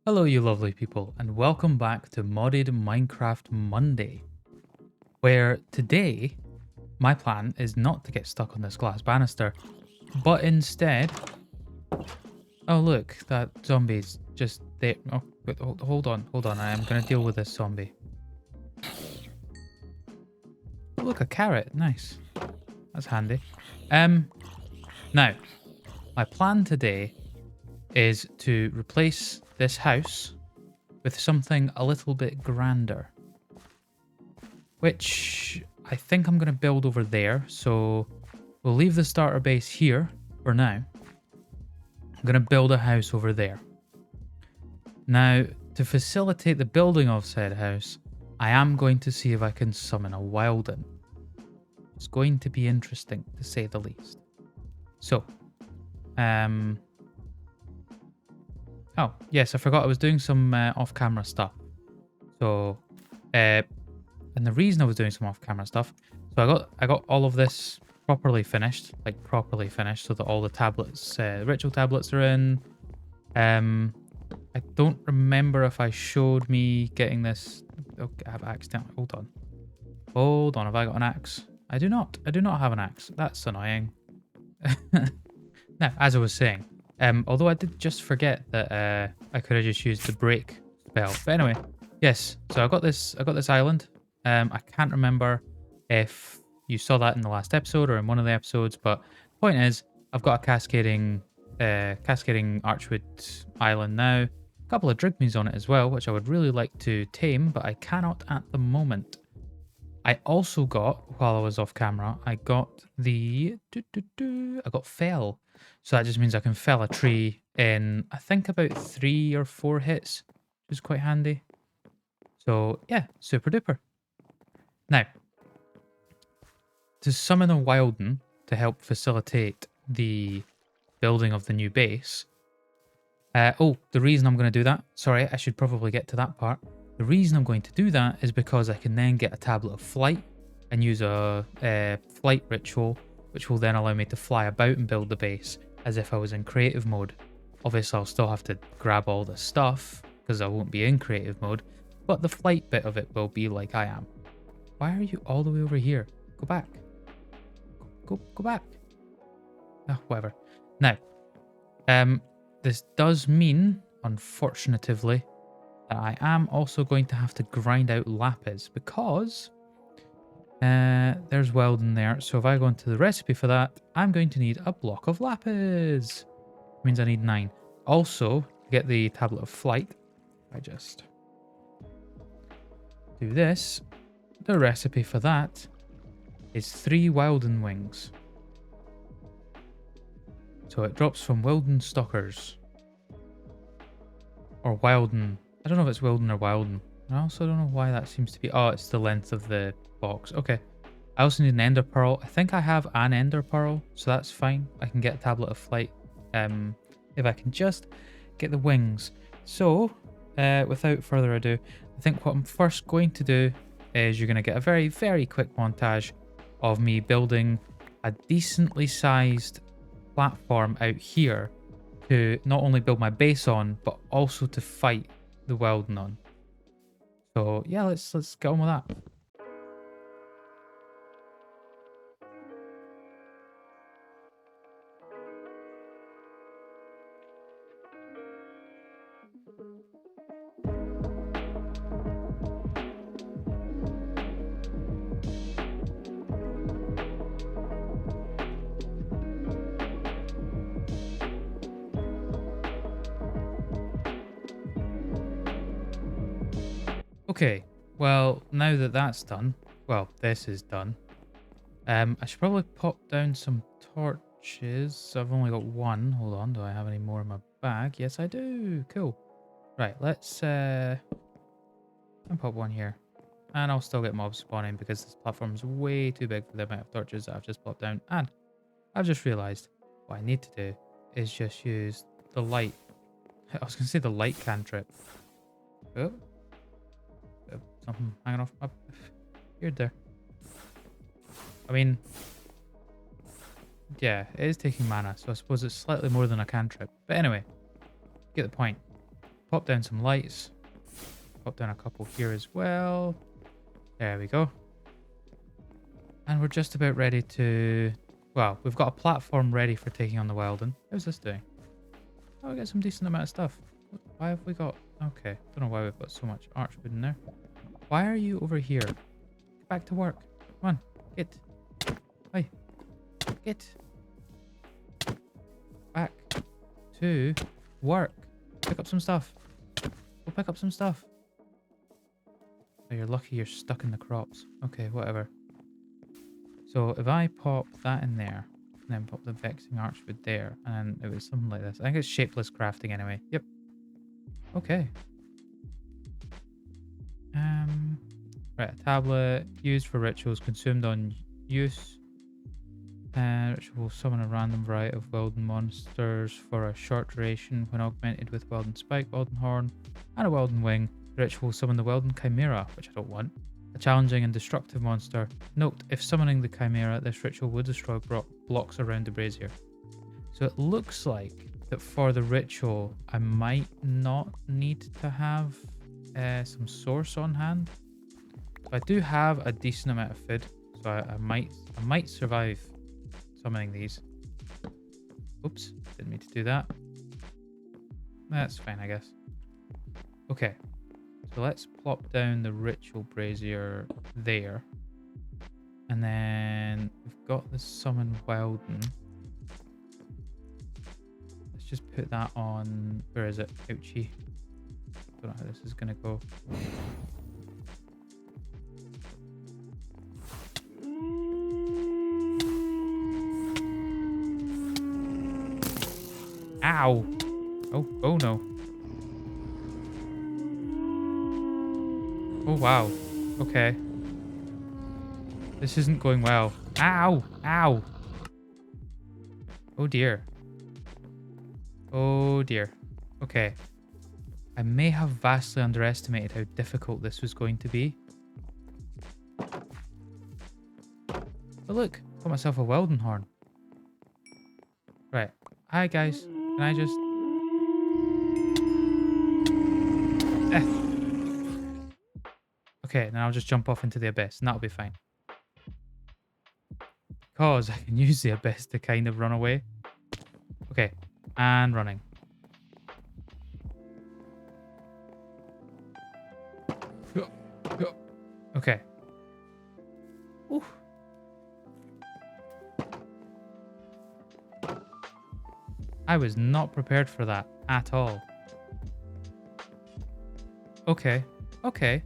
Hello you lovely people and welcome back to Modded Minecraft Monday, where today my plan is not to get stuck on this glass banister, but instead... Oh look, that zombie's just there. Oh, wait, hold on, I am going to deal with this zombie. Oh, look, a carrot, nice. That's handy. Now, my plan today is to replace this house with something a little bit grander, which I think I'm going to build over there. So we'll leave the starter base here for now. I'm going to build a house over there. Now, to facilitate the building of said house, I am going to see if I can summon a Wilden. It's going to be interesting, to say the least. So, oh, yes, I forgot I was doing some off-camera stuff. So, and the reason I was doing some off-camera stuff, so I got all of this properly finished, so that all the tablets, ritual tablets are in. I don't remember if I showed me getting this. Okay, I have accidentally. Hold on. Have I got an axe? I do not have an axe. That's annoying. Now, as I was saying, although I did just forget that I could have just used the break spell. But anyway, yes. So I got this island. I can't remember if you saw that in the last episode or in one of the episodes, but the point is, I've got a cascading Archwood island now. A couple of Drigmies on it as well, which I would really like to tame, but I cannot at the moment. I also got, while I was off camera, I got I got fell. So that just means I can fell a tree in, I think, about 3 or 4 hits, which is quite handy. So yeah, super duper. Now, to summon a Wilden to help facilitate the building of the new base. The reason I'm going to do that, sorry, I should probably get to that part. The reason I'm going to do that is because I can then get a tablet of flight and use a flight ritual, which will then allow me to fly about and build the base as if I was in creative mode. Obviously, I'll still have to grab all the stuff because I won't be in creative mode, but the flight bit of it will be like I am. Why are you all the way over here? Go back. Go back. Ah, whatever. Now, this does mean, unfortunately, that I am also going to have to grind out lapis because there's Wilden there. So if I go into the recipe for that, I'm going to need a block of lapis. It means I need 9. Also, to get the tablet of flight, I just do this. The recipe for that is 3 Wilden wings. So it drops from Wilden Stalkers. Or Wilden. I don't know if it's Wilden or Wilden. I also don't know why that seems to be... Oh, it's the length of the box. Okay. I also need an Ender Pearl. I think I have an Ender Pearl, so that's fine. I can get a Tablet of Flight if I can just get the wings. So, without further ado, I think what I'm first going to do is you're going to get a very, very quick montage of me building a decently sized platform out here to not only build my base on, but also to fight the Wilden on. So yeah, let's get on with that. Okay, well, now that that's done, well, this is done, I should probably pop down some torches. I've only got 1. Hold on, do I have any more in my bag? Yes, I do. Cool. Right, let's pop 1 here. And I'll still get mobs spawning because this platform's way too big for the amount of torches that I've just popped down. And I've just realised what I need to do is just use the light. I was going to say the light cantrip. Oh. Something hanging off my beard there. I mean, yeah, it is taking mana, so I suppose it's slightly more than a cantrip. But anyway, get the point. pop down some lights. Pop down a couple here as well. There we go. And we're just about ready to... Well, we've got a platform ready for taking on the Weldon. How's this doing? Oh, we got some decent amount of stuff. Why have we got... Okay, don't know why we've got so much archwood in there. Why are you over here? Get back to work. Come on, get. Hi. Get. Back to work. Pick up some stuff. Go pick up some stuff. Oh, you're lucky you're stuck in the crops. Okay, whatever. So if I pop that in there, and then pop the vexing archwood there, and it was something like this. I think it's shapeless crafting anyway. Yep. Okay. Right, a tablet used for rituals, consumed on use. Ritual summon a random variety of Weldon monsters for a short duration. When augmented with Weldon Spike, Weldon Horn, and a Weldon Wing, the ritual will summon the Weldon Chimera, which I don't want. A challenging and destructive monster. Note, if summoning the Chimera, this ritual would destroy blocks around the brazier. So it looks like that for the ritual, I might not need to have some source on hand. So I do have a decent amount of food, so I might survive summoning these. Oops, didn't mean to do that. That's fine, I guess. Okay, so let's plop down the ritual brazier there. And then we've got the summon Weldon. Let's just put that on... Where is it? Ouchie. Don't know how this is going to go. Ow! Oh no. Oh wow. Okay. This isn't going well. Ow! Ow! Oh dear. Oh dear. Okay. I may have vastly underestimated how difficult this was going to be. But look, got myself a Weldon horn. Right. Hi guys. Can I just... Okay, now I'll just jump off into the abyss and that'll be fine. Because I can use the abyss to kind of run away. Okay, and running. Okay. Ooh. I was not prepared for that at all. Okay. Okay.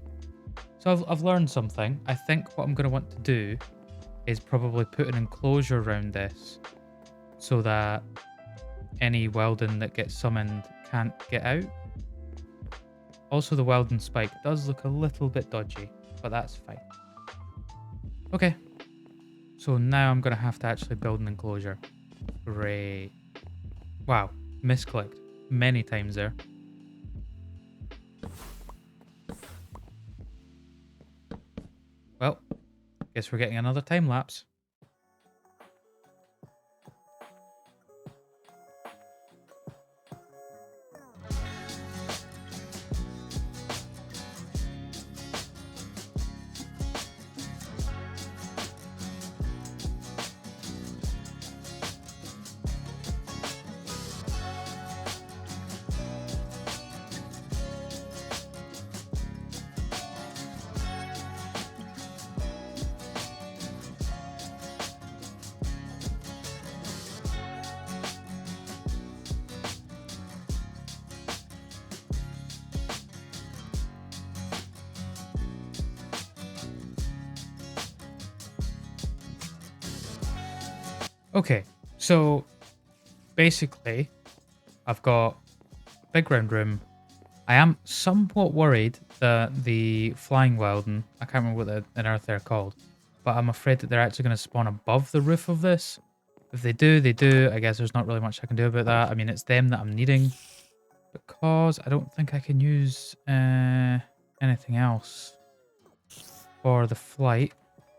So I've learned something. I think what I'm going to want to do is probably put an enclosure around this so that any Weldon that gets summoned can't get out. Also, the Weldon Spike does look a little bit dodgy, but that's fine. Okay. So now I'm going to have to actually build an enclosure. Great. Wow. Misclicked many times there. Well, guess we're getting another time lapse. Okay, so basically, I've got a big round room. I am somewhat worried that the flying Weldon, I can't remember what on earth they're called, but I'm afraid that they're actually going to spawn above the roof of this. If they do, they do. I guess there's not really much I can do about that. I mean, it's them that I'm needing because I don't think I can use anything else for the flight.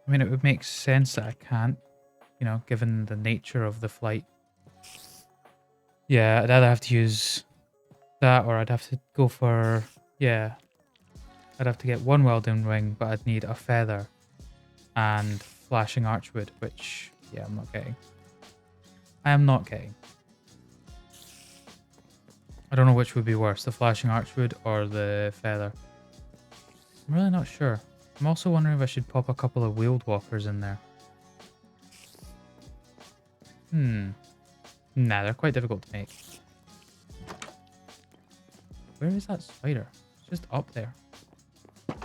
I mean, it would make sense that I can't. You know, given the nature of the flight. Yeah, I'd either have to use That, or I'd have to go for... Yeah. I'd have to get one welding ring, but I'd need a feather and flashing archwood, which, yeah, I'm not getting. I am not getting. I don't know which would be worse, the flashing archwood or the feather. I'm really not sure. I'm also wondering if I should pop a couple of wheeled walkers in there. Nah, they're quite difficult to make. Where is that spider? It's just up there.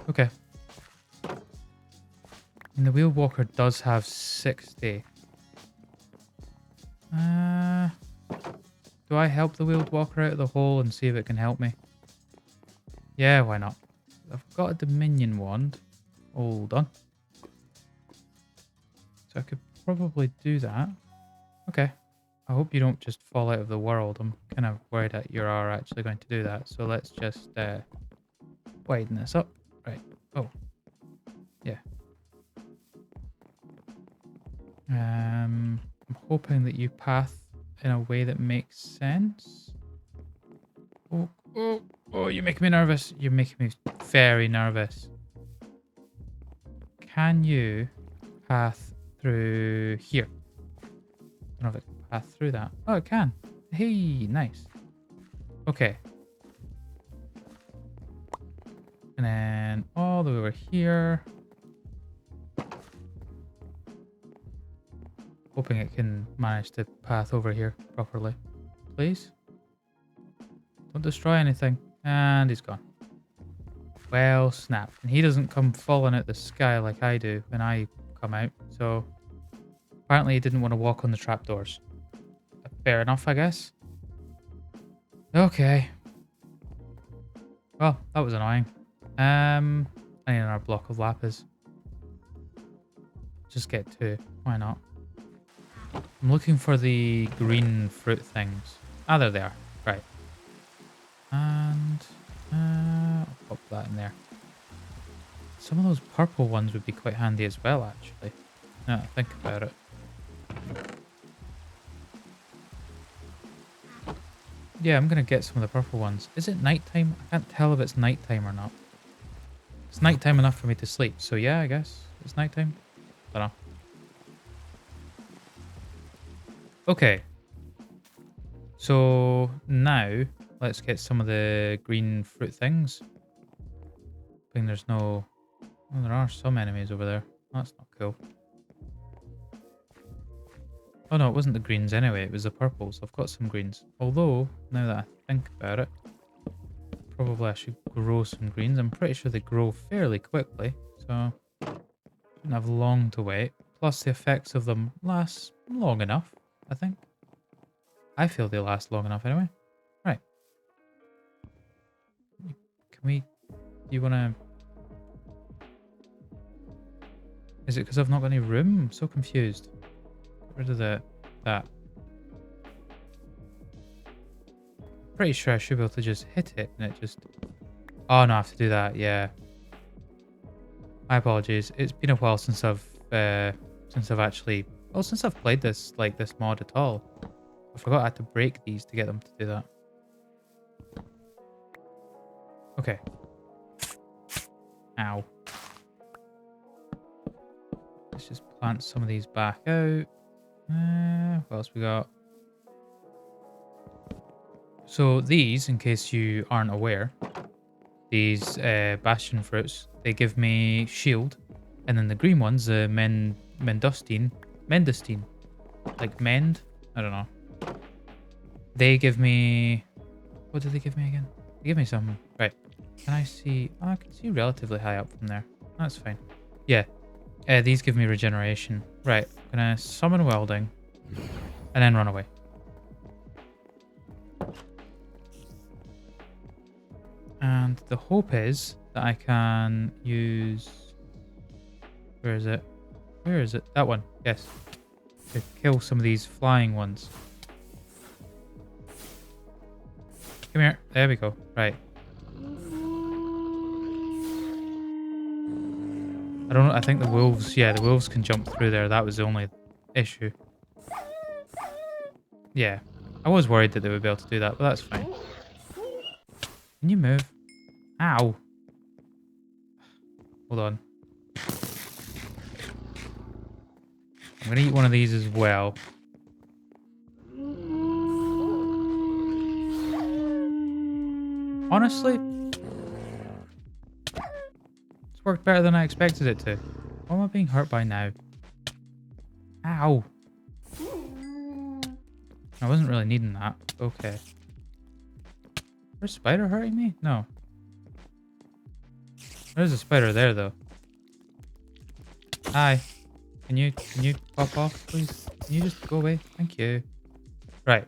Okay. And the wheeled walker does have 60. Do I help the wheeled walker out of the hole and see if it can help me? Yeah, why not? I've got a Dominion wand. Hold on. So I could probably do that. Okay. I hope you don't just fall out of the world. I'm kind of worried that you are actually going to do that. So let's just widen this up. Right. Oh. Yeah. I'm hoping that you path in a way that makes sense. Oh, you're making me nervous. You're making me very nervous. Can you path through here? I don't know if it can path through that. Oh, it can. Hey, nice. Okay. And then all the way over here. Hoping it can manage to path over here properly. Please? Don't destroy anything. And he's gone. Well, snap. And he doesn't come falling out the sky like I do when I come out. So apparently he didn't want to walk on the trapdoors. Fair enough, I guess. Okay. Well, that was annoying. I need another block of lapis. Just get two. Why not? I'm looking for the green fruit things. Ah, there they are. Right. And I'll pop that in there. Some of those purple ones would be quite handy as well, actually. Now that I think about it. Yeah, I'm going to get some of the purple ones. Is it nighttime? I can't tell if it's nighttime or not. It's nighttime enough for me to sleep. So yeah, I guess it's nighttime. Don't know. Okay. So now let's get some of the green fruit things. I think there's no... Well, there are some enemies over there. That's not cool. Oh no, it wasn't the greens anyway. It was the purples. I've got some greens. Although, now that I think about it, probably I should grow some greens. I'm pretty sure they grow fairly quickly. So, shouldn't have long to wait. Plus the effects of them last long enough, I think. I feel they last long enough anyway. Right. Can we... Do you want to... Is it because I've not got any room? I'm so confused. Get rid of that. Pretty sure I should be able to just hit it and it just... Oh no, I have to do that, yeah. My apologies. It's been a while since I've actually... Well, since I've played this, like, this mod at all. I forgot I had to break these to get them to do that. Okay. Ow. Let's just plant some of these back out. What else we got? So these, in case you aren't aware, these bastion fruits, they give me shield. And then the green ones, the mendostine, like mend? I don't know. They give me... What did they give me again? They give me some... Right. Can I see... Oh, I can see relatively high up from there. That's fine. Yeah. These give me regeneration. Right. I'm going to summon welding. And then run away. And the hope is that I can use... Where is it? Where is it? That one. Yes. To kill some of these flying ones. Come here. There we go. Right. I don't know. I think the wolves... Yeah, the wolves can jump through there. That was the only issue. Yeah. I was worried that they would be able to do that, but that's fine. Can you move? Ow. Hold on. I'm going to eat one of these as well. Honestly, it's worked better than I expected it to. What am I being hurt by now? Ow. I wasn't really needing that. Okay. Is there a spider hurting me? No. There's a spider there, though. Hi. Can you pop off, please? Can you just go away? Thank you. Right.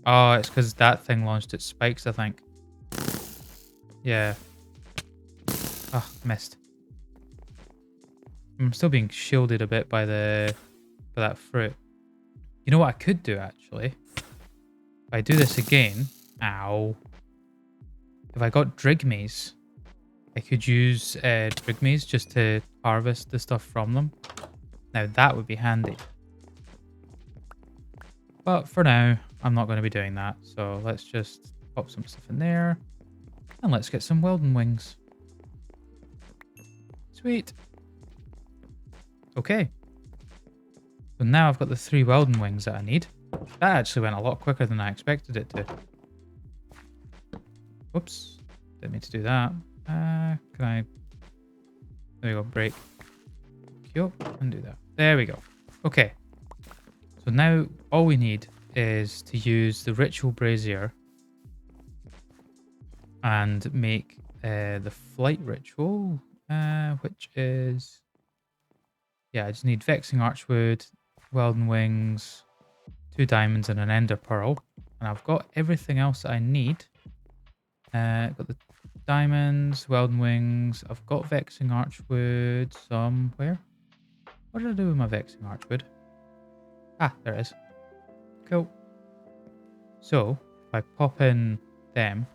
Oh, it's because that thing launched its spikes, I think. Yeah. Oh, missed. I'm still being shielded a bit by that fruit. You know what I could do, actually? If I do this again... Ow. If I got Drigmees, I could use Drigmees just to harvest the stuff from them. Now, that would be handy. But for now, I'm not going to be doing that. So let's just pop some stuff in there. And let's get some Weldon wings. Sweet. Okay. So now I've got the 3 Weldon wings that I need. That actually went a lot quicker than I expected it to. Whoops. Didn't mean to do that. Can I... There we go. Break. Cute. And do that. There we go. Okay. So now all we need is to use the ritual brazier and make the flight ritual, which is... Yeah, I just need vexing archwood, Weldon wings, 2 diamonds and an ender pearl. And I've got everything else that I need. Got the diamonds, Weldon wings. I've got vexing archwood somewhere. What did I do with my vexing archwood? Ah, there it is. Cool. So, if I pop in them,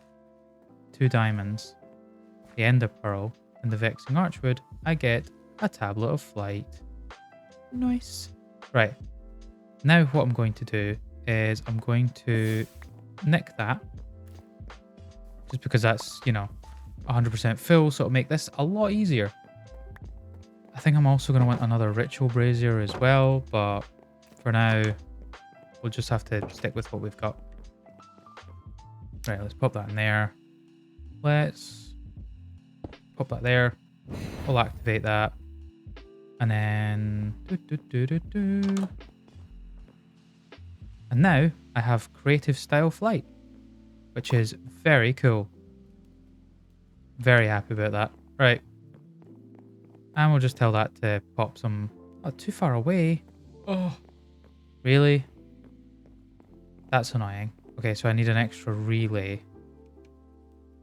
2 diamonds, the ender pearl, and the vexing archwood, I get a tablet of flight. Nice. Right. Now what I'm going to do is I'm going to nick that. Just because that's, you know, 100% full, so it'll make this a lot easier. I think I'm also going to want another ritual brazier as well, but for now, we'll just have to stick with what we've got. Right, let's pop that in there. Let's pop that there. We'll activate that. And then... And now I have creative style flight, which is very cool. Very happy about that. Right. And we'll just tell that to pop some... Oh, too far away. Oh. Really? That's annoying. Okay, so I need an extra relay.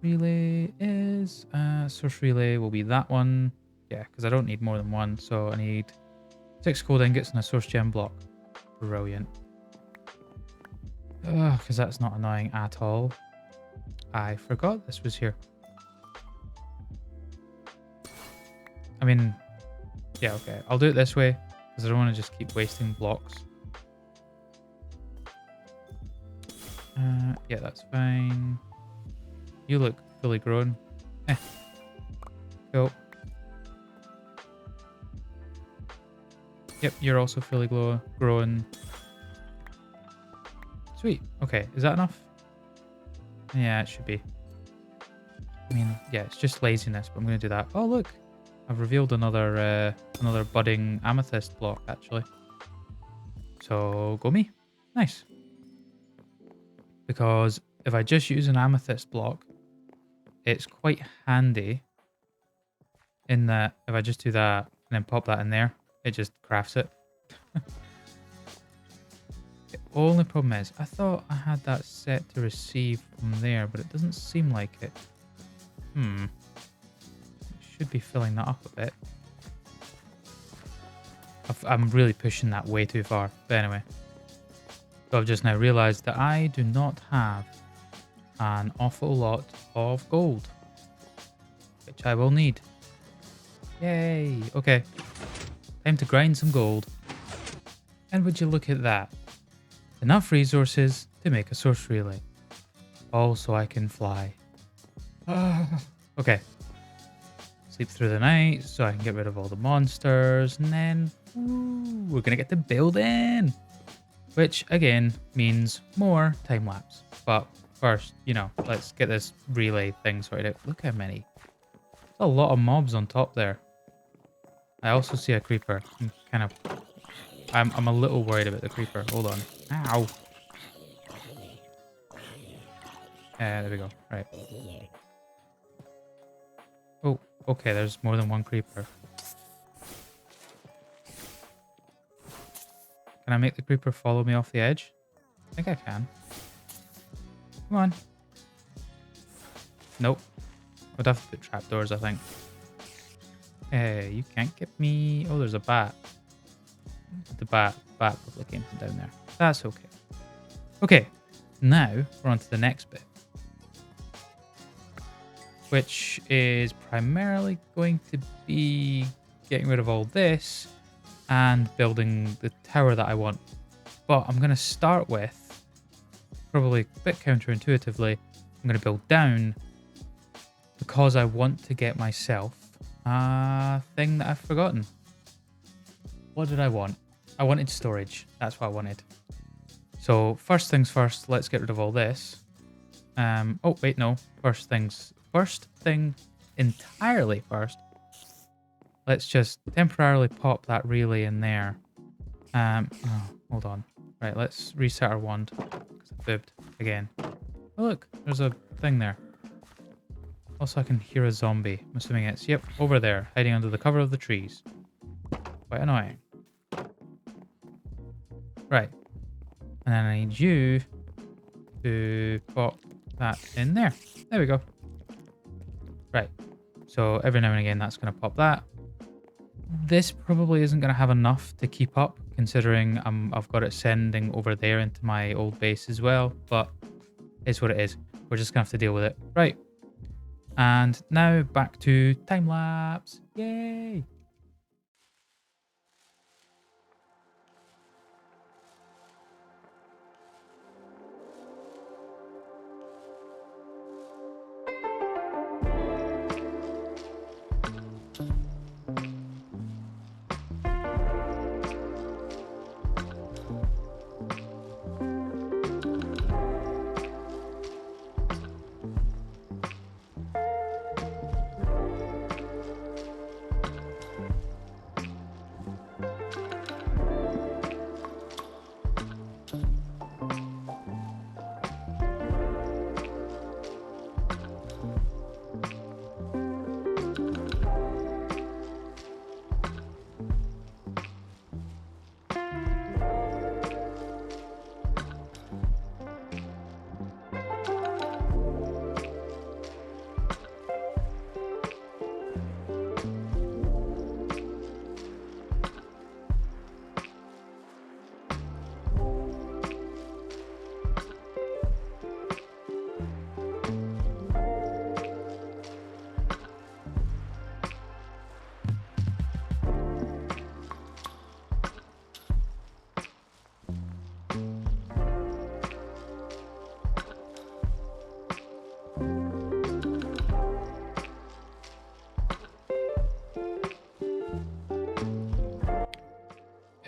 Relay is... source relay will be that one. Yeah, because I don't need more than one. So I need 6 gold ingots and a source gem block. Brilliant. Because that's not annoying at all. I forgot this was here. I mean, yeah, okay. I'll do it this way because I don't want to just keep wasting blocks. Yeah, that's fine. You look fully grown. Cool. Yep, you're also fully grown. Sweet. Okay, is that enough? Yeah, it should be. I mean, yeah, it's just laziness, but I'm going to do that. Oh, look. I've revealed another budding amethyst block, actually. So, go me. Nice. Because if I just use an amethyst block, it's quite handy in that if I just do that and then pop that in there, it just crafts it. The only problem is, I thought I had that set to receive from there, but it doesn't seem like it. Should be filling that up a bit. I'm really pushing that way too far. But anyway. So I've just now realised that I do not have an awful lot of gold. Which I will need. Yay! Okay. Time to grind some gold. And would you look at that? Enough resources to make a source relay. Also, I can fly. Okay. Sleep through the night so I can get rid of all the monsters. And then we're going to get to building. Which, again, means more time-lapse. But first, you know, let's get this relay thing sorted out. Look how many. A lot of mobs on top there. I also see a creeper. I'm a little worried about the creeper. Hold on. Ow. There we go. Right. Oh, okay. There's more than one creeper. Can I make the creeper follow me off the edge? I think I can. Come on. Nope. I'd have to put trapdoors, I think. Hey, you can't get me. Oh, there's a bat. The bat probably came from down there. That's okay. Okay, now we're on to the next bit, which is primarily going to be getting rid of all this and building the tower that I want. But I'm going to start with, probably a bit counterintuitively, I'm going to build down because I want to get myself a thing that I've forgotten. What did I want? I wanted storage. That's what I wanted. So first things first, let's get rid of all this. Oh, wait, no. First thing entirely first. Let's just temporarily pop that relay in there. Oh, hold on. Right, let's reset our wand. Because I fibbed again. Oh, look, there's a thing there. Also, I can hear a zombie. I'm assuming it's, yep, over there, hiding under the cover of the trees. Quite annoying. Right. And then I need you to pop that in there. There we go. Right. So every now and again, that's going to pop that. This probably isn't going to have enough to keep up, considering I've got it sending over there into my old base as well. But it's what it is. We're just going to have to deal with it. Right. And now back to time lapse. Yay!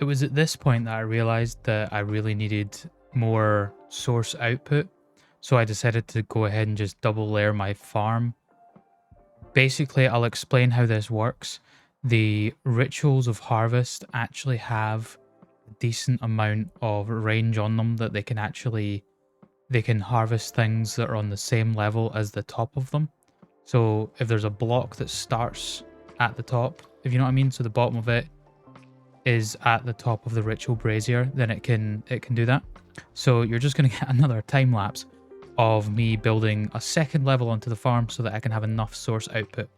It was at this point that I realized that I really needed more source output. So I decided to go ahead and just double layer my farm. Basically, I'll explain how this works. The rituals of harvest actually have a decent amount of range on them that they can harvest things that are on the same level as the top of them. So if there's a block that starts at the top, if you know what I mean, so the bottom of it is at the top of the ritual brazier, then it can do that. So you're just going to get another time lapse of me building a second level onto the farm so that I can have enough source output.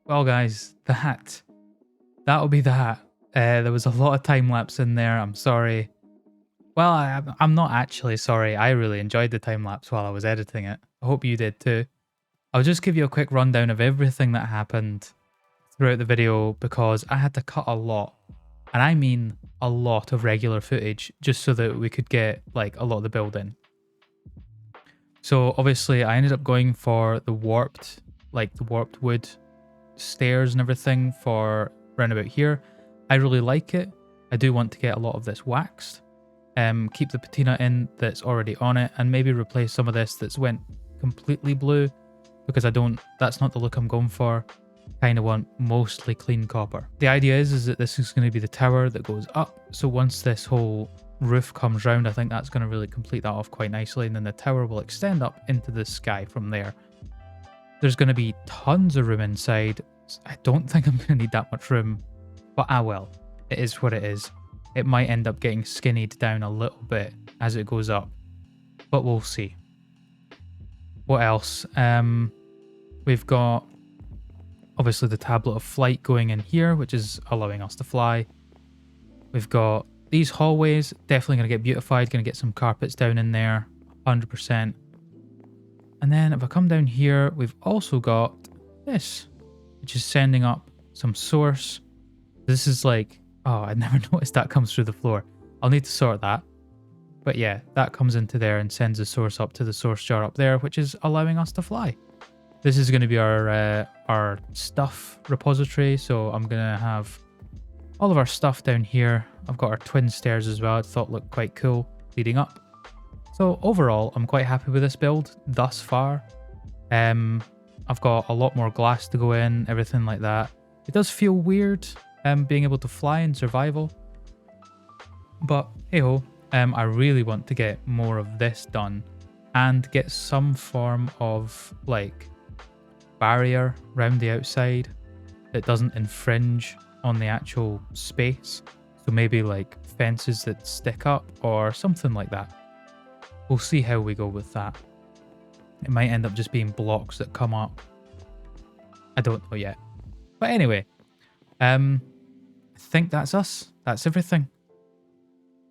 Well, guys, that'll be that. There was a lot of time lapse in there. I'm sorry. Well, I'm not actually sorry. I really enjoyed the time lapse while I was editing it. I hope you did too. I'll just give you a quick rundown of everything that happened throughout the video because I had to cut a lot, and I mean a lot of regular footage just so that we could get like a lot of the building. So obviously I ended up going for the warped wood stairs and everything for round about here. I really like it. I do want to get a lot of this waxed. Keep the patina in that's already on it, and maybe replace some of this that's went completely blue, because that's not the look I'm going for. Kind of want mostly clean copper. The idea is that this is going to be the tower that goes up, so once this whole roof comes round, I think that's going to really complete that off quite nicely, and then the tower will extend up into the sky from there. There's going to be tons of room inside. I don't think I'm going to need that much room, but well, it is what it is. It might end up getting skinnied down a little bit as it goes up, but we'll see. What else? We've got obviously the tablet of flight going in here, which is allowing us to fly. We've got these hallways, definitely going to get beautified, going to get some carpets down in there, 100%. And then if I come down here, we've also got this, which is sending up some source. This is like, oh, I never noticed that comes through the floor. I'll need to sort that. But yeah, that comes into there and sends the source up to the source jar up there, which is allowing us to fly. This is going to be our stuff repository, so I'm going to have all of our stuff down here. I've got our twin stairs as well. I thought looked quite cool leading up. So overall, I'm quite happy with this build thus far. I've got a lot more glass to go in, everything like that. It does feel weird being able to fly in survival, but hey ho, I really want to get more of this done and get some form of like barrier around the outside that doesn't infringe on the actual space. So maybe like fences that stick up or something like that. We'll see how we go with that. It might end up just being blocks that come up. I don't know yet. But anyway, I think that's us. That's everything.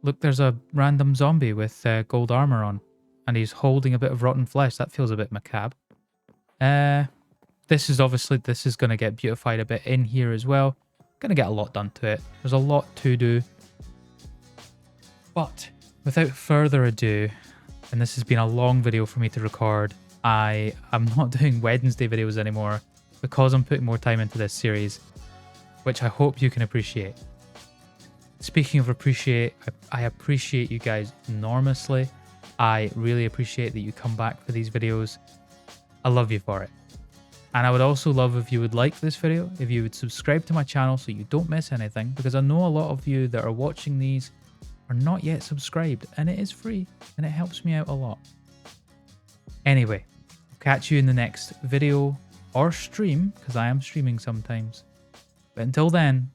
Look, there's a random zombie with gold armor on, and he's holding a bit of rotten flesh. That feels a bit macabre. This is going to get beautified a bit in here as well. Going to get a lot done to it. There's a lot to do. But without further ado, and this has been a long video for me to record, I am not doing Wednesday videos anymore because I'm putting more time into this series, which I hope you can appreciate. Speaking of appreciate, I appreciate you guys enormously. I really appreciate that you come back for these videos. I love you for it. And I would also love if you would like this video, if you would subscribe to my channel so you don't miss anything, because I know a lot of you that are watching these are not yet subscribed, and it is free and it helps me out a lot. Anyway, I'll catch you in the next video or stream, because I am streaming sometimes. But until then,